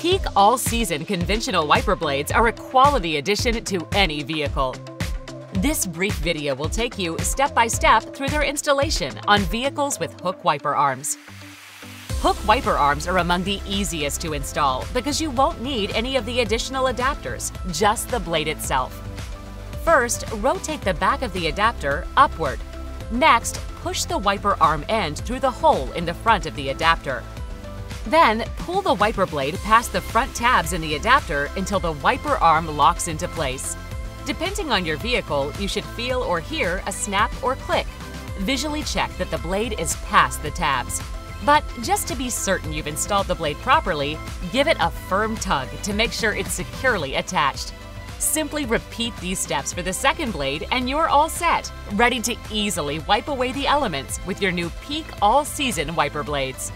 Peak all-season conventional wiper blades are a quality addition to any vehicle. This brief video will take you step by step through their installation on vehicles with hook wiper arms. Hook wiper arms are among the easiest to install because you won't need any of the additional adapters, just the blade itself. First, rotate the back of the adapter upward. Next, push the wiper arm end through the hole in the front of the adapter. Then, pull the wiper blade past the front tabs in the adapter until the wiper arm locks into place. Depending on your vehicle, you should feel or hear a snap or click. Visually check that the blade is past the tabs. But just to be certain you've installed the blade properly, give it a firm tug to make sure it's securely attached. Simply repeat these steps for the second blade and you're all set, ready to easily wipe away the elements with your new Peak All-Season wiper blades.